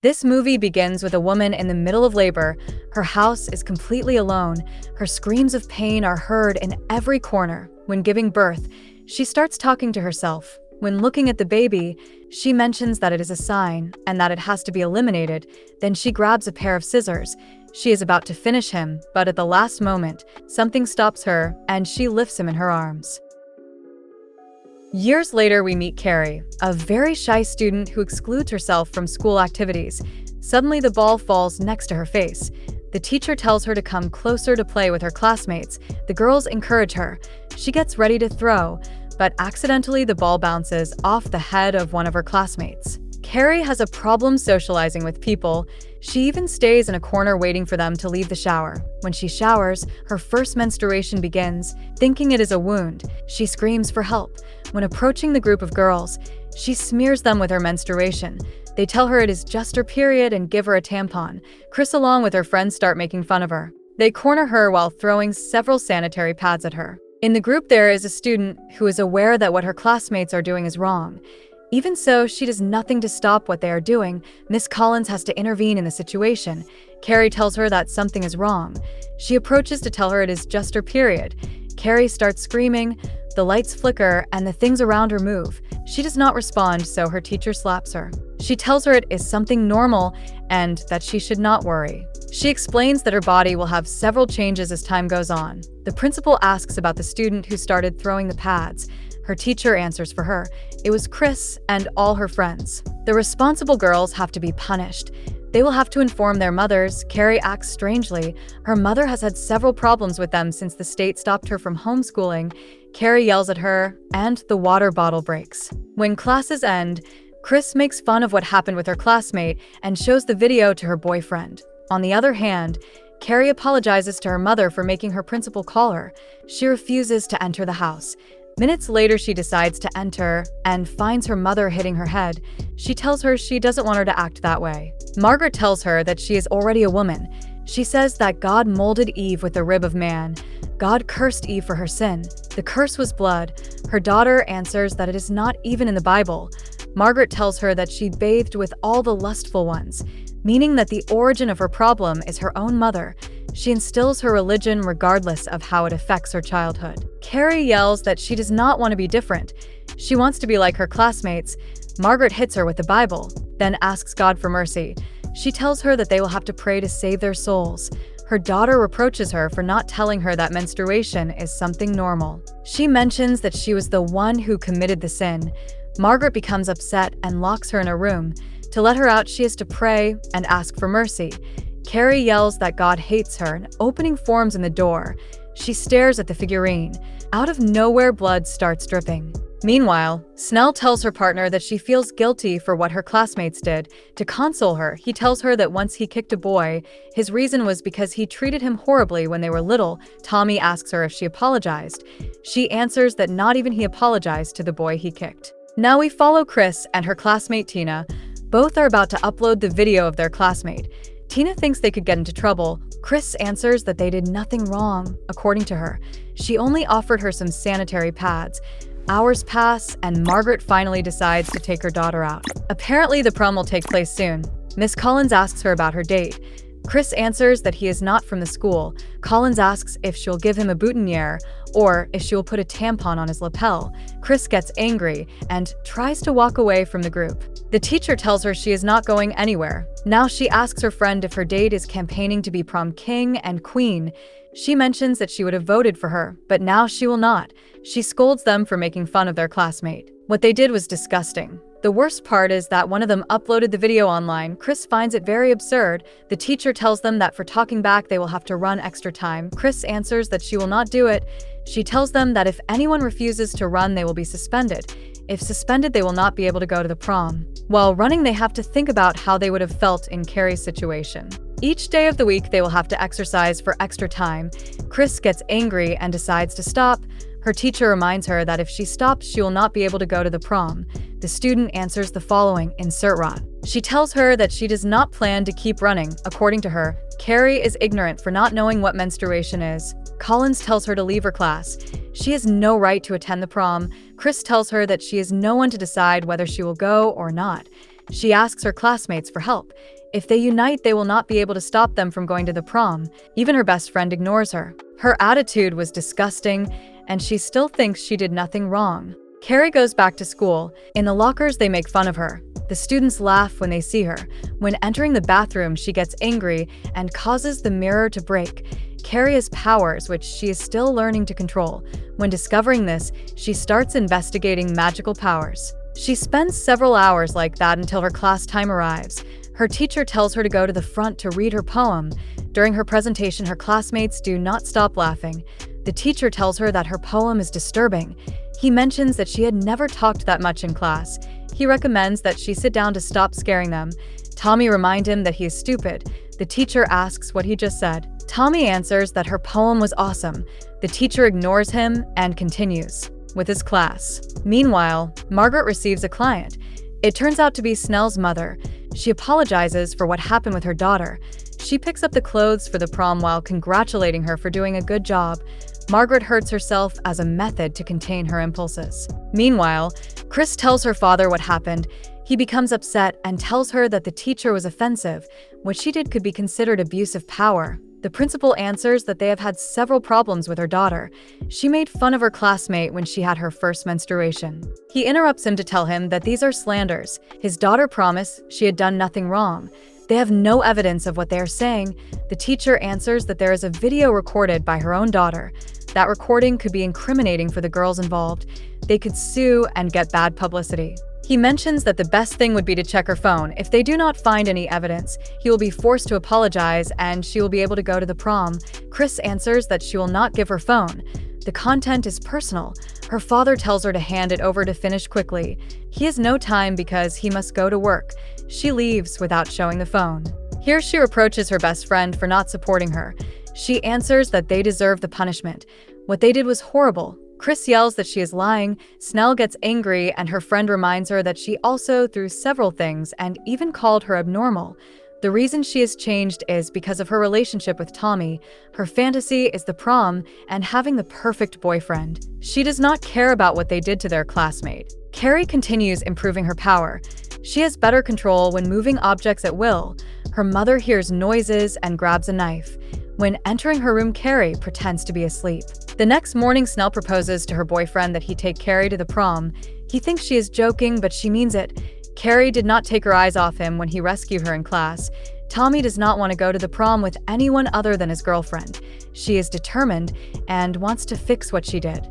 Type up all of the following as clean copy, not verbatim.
This movie begins with a woman in the middle of labor. Her house is completely alone. Her screams of pain are heard in every corner. When giving birth, she starts talking to herself. When looking at the baby, she mentions that it is a sign and that it has to be eliminated. Then she grabs a pair of scissors. She is about to finish him, but at the last moment, something stops her and she lifts him in her arms. Years later, we meet CARRIE, a very shy student who excludes herself from school activities. Suddenly, the ball falls next to her face. The teacher tells her to come closer to play with her classmates. The girls encourage her. She gets ready to throw, but accidentally the ball bounces off the head of one of her classmates. CARRIE has a problem socializing with people. She even stays in a corner waiting for them to leave the shower. When she showers, her first menstruation begins. Thinking it is a wound, she screams for help. When approaching the group of girls, she smears them with her menstruation. They tell her it is just her period and give her a tampon. Chris, along with her friends, start making fun of her. They corner her while throwing several sanitary pads at her. In the group, there is a student who is aware that what her classmates are doing is wrong. Even so, she does nothing to stop what they are doing. Miss Collins has to intervene in the situation. CARRIE tells her that something is wrong. She approaches to tell her it is just her period. CARRIE starts screaming. The lights flicker and the things around her move. She does not respond, so her teacher slaps her. She tells her it is something normal and that she should not worry. She explains that her body will have several changes as time goes on. The principal asks about the student who started throwing the pads. Her teacher answers for her. It was Chris and all her friends. The responsible girls have to be punished. They will have to inform their mothers. CARRIE acts strangely. Her mother has had several problems with them since the state stopped her from homeschooling. CARRIE yells at her, and the water bottle breaks. When classes end, Chris makes fun of what happened with her classmate and shows the video to her boyfriend. On the other hand, CARRIE apologizes to her mother for making her principal call her. She refuses to enter the house. Minutes later, she decides to enter and finds her mother hitting her head. She tells her she doesn't want her to act that way. Margaret tells her that she is already a woman. She says that God molded Eve with the rib of man. God cursed Eve for her sin. The curse was blood. Her daughter answers that it is not even in the Bible. Margaret tells her that she bathed with all the lustful ones, meaning that the origin of her problem is her own mother. She instills her religion regardless of how it affects her childhood. CARRIE yells that she does not want to be different. She wants to be like her classmates. Margaret hits her with the Bible, then asks God for mercy. She tells her that they will have to pray to save their souls. Her daughter reproaches her for not telling her that menstruation is something normal. She mentions that she was the one who committed the sin. Margaret becomes upset and locks her in a room. To let her out, she has to pray and ask for mercy. CARRIE yells that God hates her. An opening forms in the door. She stares at the figurine. Out of nowhere, blood starts dripping. Meanwhile, Snell tells her partner that she feels guilty for what her classmates did. To console her, he tells her that once he kicked a boy, his reason was because he treated him horribly when they were little. Tommy asks her if she apologized. She answers that not even he apologized to the boy he kicked. Now we follow Chris and her classmate Tina. Both are about to upload the video of their classmate. Tina thinks they could get into trouble. Chris answers that they did nothing wrong, according to her. She only offered her some sanitary pads. Hours pass, and Margaret finally decides to take her daughter out. Apparently, the prom will take place soon. Miss Collins asks her about her date. Chris answers that he is not from the school. Collins asks if she'll give him a boutonniere or if she will put a tampon on his lapel. Chris gets angry and tries to walk away from the group. The teacher tells her she is not going anywhere. Now she asks her friend if her date is campaigning to be prom king and queen. She mentions that she would have voted for her, but now she will not. She scolds them for making fun of their classmate. What they did was disgusting. The worst part is that one of them uploaded the video online. Chris finds it very absurd. The teacher tells them that for talking back, they will have to run extra time. Chris answers that she will not do it. She tells them that if anyone refuses to run, they will be suspended. If suspended, they will not be able to go to the prom. While running, they have to think about how they would have felt in CARRIE's situation. Each day of the week, they will have to exercise for extra time. Chris gets angry and decides to stop. Her teacher reminds her that if she stops, she will not be able to go to the prom. The student answers the following, insert rot. She tells her that she does not plan to keep running. According to her, CARRIE is ignorant for not knowing what menstruation is. Collins tells her to leave her class. She has no right to attend the prom. Chris tells her that she is no one to decide whether she will go or not. She asks her classmates for help. If they unite, they will not be able to stop them from going to the prom. Even her best friend ignores her. Her attitude was disgusting, and she still thinks she did nothing wrong. CARRIE goes back to school. In the lockers, they make fun of her. The students laugh when they see her. When entering the bathroom, she gets angry and causes the mirror to break. CARRIE has powers which she is still learning to control. When discovering this, she starts investigating magical powers. She spends several hours like that until her class time arrives. Her teacher tells her to go to the front to read her poem. During her presentation, her classmates do not stop laughing. The teacher tells her that her poem is disturbing. He mentions that she had never talked that much in class. He recommends that she sit down to stop scaring them. Tommy reminds him that he is stupid. The teacher asks what he just said. Tommy answers that her poem was awesome. The teacher ignores him and continues with his class. Meanwhile, Margaret receives a client. It turns out to be Snell's mother. She apologizes for what happened with her daughter. She picks up the clothes for the prom while congratulating her for doing a good job. Margaret hurts herself as a method to contain her impulses. Meanwhile, Chris tells her father what happened. He becomes upset and tells her that the teacher was offensive. What she did could be considered abuse of power. The principal answers that they have had several problems with her daughter. She made fun of her classmate when she had her first menstruation. He interrupts him to tell him that these are slanders. His daughter promised she had done nothing wrong. They have no evidence of what they are saying. The teacher answers that there is a video recorded by her own daughter. That recording could be incriminating for the girls involved. They could sue and get bad publicity. He mentions that the best thing would be to check her phone. If they do not find any evidence, he will be forced to apologize and she will be able to go to the prom. Chris answers that she will not give her phone. The content is personal. Her father tells her to hand it over to finish quickly. He has no time because he must go to work. She leaves without showing the phone. Here she reproaches her best friend for not supporting her. She answers that they deserve the punishment. What they did was horrible. Chris yells that she is lying. Snell gets angry and her friend reminds her that she also threw several things and even called her abnormal. The reason she has changed is because of her relationship with Tommy. Her fantasy is the prom and having the perfect boyfriend. She does not care about what they did to their classmate. CARRIE continues improving her power. She has better control when moving objects at will. Her mother hears noises and grabs a knife. When entering her room, CARRIE pretends to be asleep. The next morning, Snell proposes to her boyfriend that he take CARRIE to the prom. He thinks she is joking, but she means it. CARRIE did not take her eyes off him when he rescued her in class. Tommy does not want to go to the prom with anyone other than his girlfriend. She is determined and wants to fix what she did.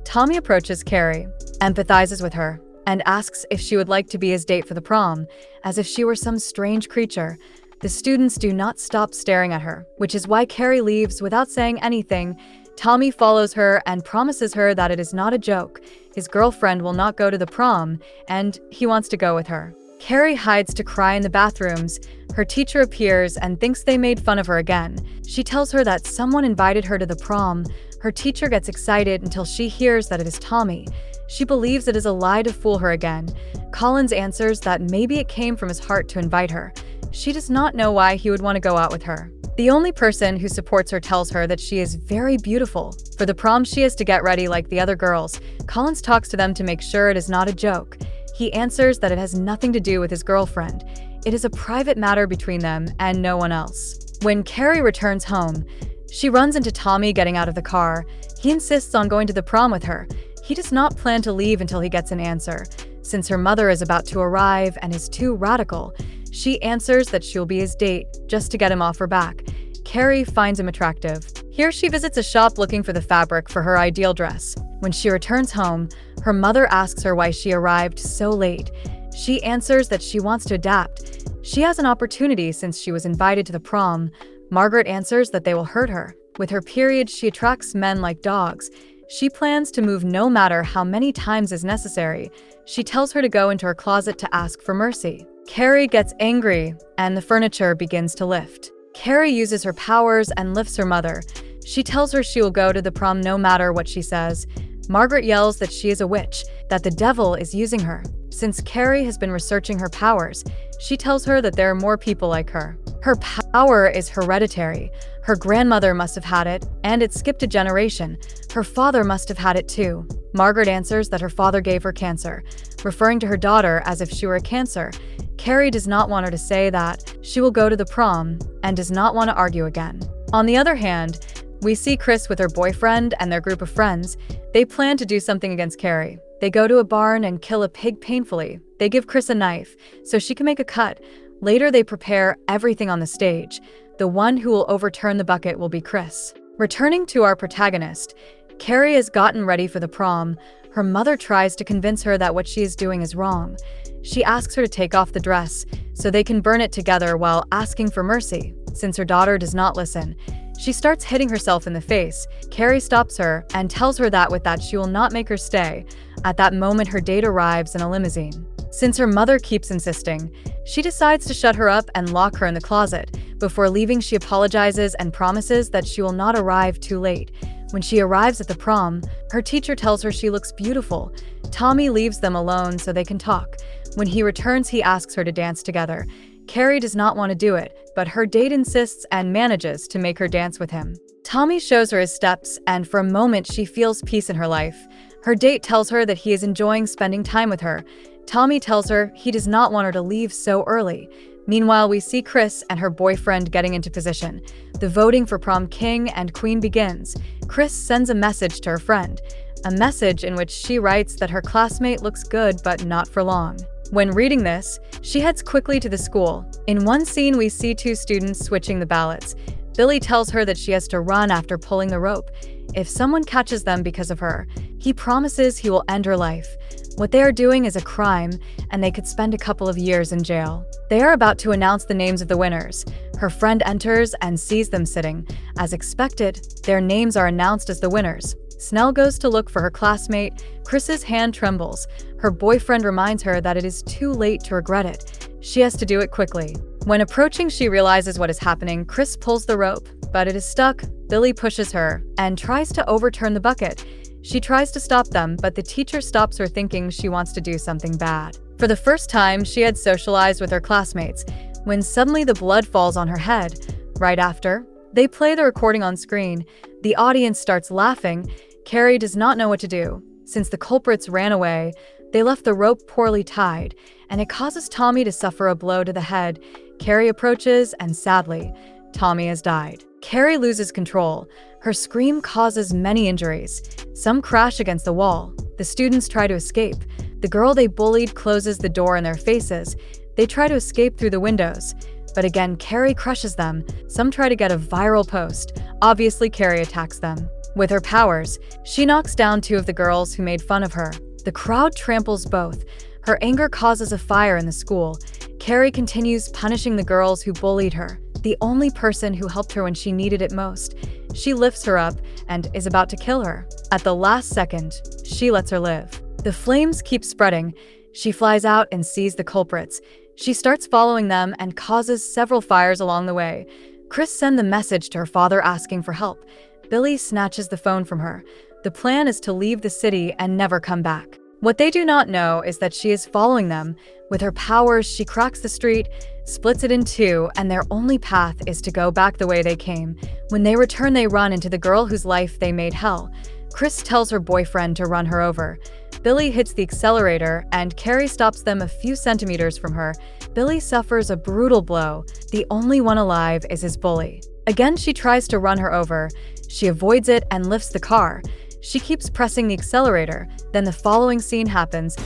Tommy approaches CARRIE, empathizes with her, and asks if she would like to be his date for the prom, as if she were some strange creature. The students do not stop staring at her, which is why CARRIE leaves without saying anything. Tommy follows her and promises her that it is not a joke. His girlfriend will not go to the prom, and he wants to go with her. CARRIE hides to cry in the bathrooms. Her teacher appears and thinks they made fun of her again. She tells her that someone invited her to the prom. Her teacher gets excited until she hears that it is Tommy. She believes it is a lie to fool her again. Collins answers that maybe it came from his heart to invite her. She does not know why he would want to go out with her. The only person who supports her tells her that she is very beautiful. For the prom, she has to get ready like the other girls. Collins talks to them to make sure it is not a joke. He answers that it has nothing to do with his girlfriend. It is a private matter between them and no one else. When CARRIE returns home, she runs into Tommy getting out of the car. He insists on going to the prom with her. He does not plan to leave until he gets an answer. Since her mother is about to arrive and is too radical, she answers that she'll be his date, just to get him off her back. CARRIE finds him attractive. Here she visits a shop looking for the fabric for her ideal dress. When she returns home, her mother asks her why she arrived so late. She answers that she wants to adapt. She has an opportunity since she was invited to the prom. Margaret answers that they will hurt her. With her period, she attracts men like dogs. She plans to move no matter how many times is necessary. She tells her to go into her closet to ask for mercy. CARRIE gets angry, and the furniture begins to lift. CARRIE uses her powers and lifts her mother. She tells her she will go to the prom no matter what she says. Margaret yells that she is a witch, that the devil is using her. Since CARRIE has been researching her powers, she tells her that there are more people like her. Her power is hereditary. Her grandmother must have had it, and it skipped a generation. Her father must have had it too. Margaret answers that her father gave her cancer, referring to her daughter as if she were a cancer. CARRIE does not want her to say that. She will go to the prom and does not want to argue again. On the other hand, we see Chris with her boyfriend and their group of friends. They plan to do something against CARRIE. They go to a barn and kill a pig painfully. They give Chris a knife so she can make a cut. Later, they prepare everything on the stage. The one who will overturn the bucket will be Chris. Returning to our protagonist, CARRIE has gotten ready for the prom. Her mother tries to convince her that what she is doing is wrong. She asks her to take off the dress so they can burn it together while asking for mercy. Since her daughter does not listen, she starts hitting herself in the face. CARRIE stops her and tells her that with that she will not make her stay. At that moment, her date arrives in a limousine. Since her mother keeps insisting, she decides to shut her up and lock her in the closet. Before leaving, she apologizes and promises that she will not arrive too late. When she arrives at the prom, her teacher tells her she looks beautiful. Tommy leaves them alone so they can talk. When he returns, he asks her to dance together. CARRIE does not want to do it, but her date insists and manages to make her dance with him. Tommy shows her his steps, and for a moment she feels peace in her life. Her date tells her that he is enjoying spending time with her. Tommy tells her he does not want her to leave so early. Meanwhile, we see Chris and her boyfriend getting into position. The voting for prom king and queen begins. Chris sends a message to her friend, a message in which she writes that her classmate looks good but not for long. When reading this, she heads quickly to the school. In one scene, we see two students switching the ballots. Billy tells her that she has to run after pulling the rope. If someone catches them because of her, he promises he will end her life. What they are doing is a crime, and they could spend a couple of years in jail. They are about to announce the names of the winners. Her friend enters and sees them sitting. As expected, their names are announced as the winners. Snell goes to look for her classmate. Chris's hand trembles. Her boyfriend reminds her that it is too late to regret it. She has to do it quickly. When approaching, she realizes what is happening. Chris pulls the rope, but it is stuck. Billy pushes her and tries to overturn the bucket. She tries to stop them, but the teacher stops her, thinking she wants to do something bad. For the first time, she had socialized with her classmates, when suddenly the blood falls on her head. Right after, they play the recording on screen. The audience starts laughing. CARRIE does not know what to do. Since the culprits ran away, they left the rope poorly tied, and it causes Tommy to suffer a blow to the head. CARRIE approaches, and sadly, Tommy has died. CARRIE loses control. Her scream causes many injuries. Some crash against the wall. The students try to escape. The girl they bullied closes the door in their faces. They try to escape through the windows. But again, CARRIE crushes them. Some try to get a viral post. Obviously, CARRIE attacks them. With her powers, she knocks down two of the girls who made fun of her. The crowd tramples both. Her anger causes a fire in the school. CARRIE continues punishing the girls who bullied her, the only person who helped her when she needed it most. She lifts her up and is about to kill her. At the last second, she lets her live. The flames keep spreading. She flies out and sees the culprits. She starts following them and causes several fires along the way. Chris sends the message to her father asking for help. Billy snatches the phone from her. The plan is to leave the city and never come back. What they do not know is that she is following them. With her powers, she cracks the street, splits it in two, and their only path is to go back the way they came. When they return, they run into the girl whose life they made hell. Chris tells her boyfriend to run her over. Billy hits the accelerator, and CARRIE stops them a few centimeters from her. Billy suffers a brutal blow. The only one alive is his bully. Again, she tries to run her over. She avoids it and lifts the car. She keeps pressing the accelerator. Then the following scene happens.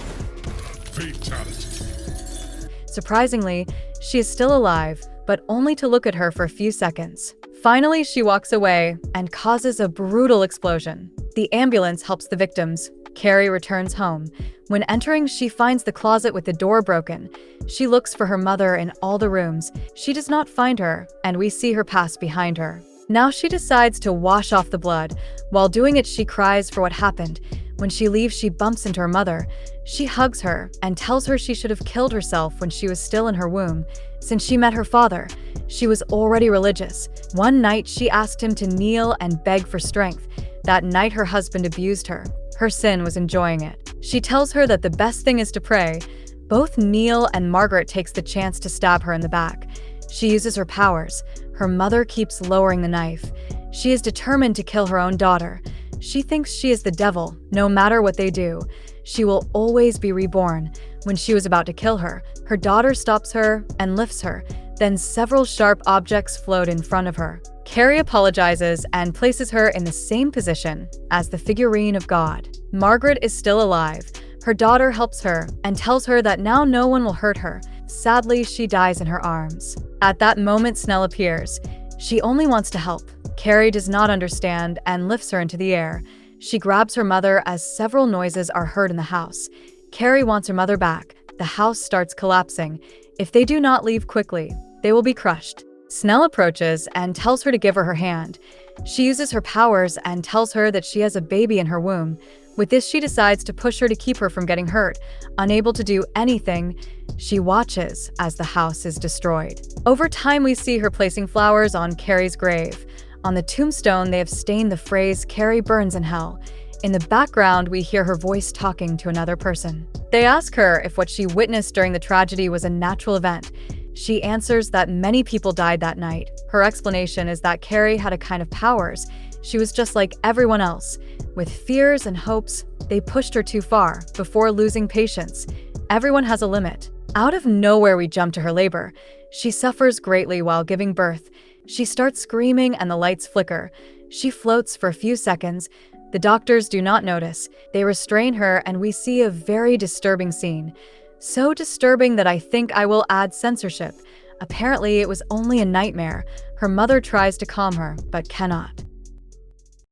Fatality. Surprisingly, she is still alive, but only to look at her for a few seconds. Finally, she walks away and causes a brutal explosion. The ambulance helps the victims. CARRIE returns home. When entering, she finds the closet with the door broken. She looks for her mother in all the rooms. She does not find her, and we see her pass behind her. Now she decides to wash off the blood. While doing it, she cries for what happened. When she leaves, she bumps into her mother. She hugs her and tells her she should have killed herself when she was still in her womb. Since she met her father, she was already religious. One night, she asked him to kneel and beg for strength. That night, her husband abused her. Her sin was enjoying it. She tells her that the best thing is to pray. Both Neil and Margaret takes the chance to stab her in the back. She uses her powers. Her mother keeps lowering the knife. She is determined to kill her own daughter. She thinks she is the devil, no matter what they do. She will always be reborn. When she was about to kill her, her daughter stops her and lifts her. Then several sharp objects float in front of her. CARRIE apologizes and places her in the same position as the figurine of God. Margaret is still alive. Her daughter helps her and tells her that now no one will hurt her. Sadly, she dies in her arms. At that moment, Snell appears. She only wants to help. CARRIE does not understand and lifts her into the air. She grabs her mother as several noises are heard in the house. CARRIE wants her mother back. The house starts collapsing. If they do not leave quickly, they will be crushed. Snell approaches and tells her to give her her hand. She uses her powers and tells her that she has a baby in her womb. With this, she decides to push her to keep her from getting hurt. Unable to do anything, she watches as the house is destroyed. Over time, we see her placing flowers on CARRIE's grave. On the tombstone, they have stained the phrase, "CARRIE burns in hell." In the background, we hear her voice talking to another person. They ask her if what she witnessed during the tragedy was a natural event. She answers that many people died that night. Her explanation is that CARRIE had a kind of powers. She was just like everyone else. With fears and hopes, they pushed her too far before losing patience. Everyone has a limit. Out of nowhere, we jump to her labor. She suffers greatly while giving birth. She starts screaming and the lights flicker. She floats for a few seconds. The doctors do not notice. They restrain her and we see a very disturbing scene. So disturbing that I think I will add censorship. Apparently, it was only a nightmare. Her mother tries to calm her, but cannot.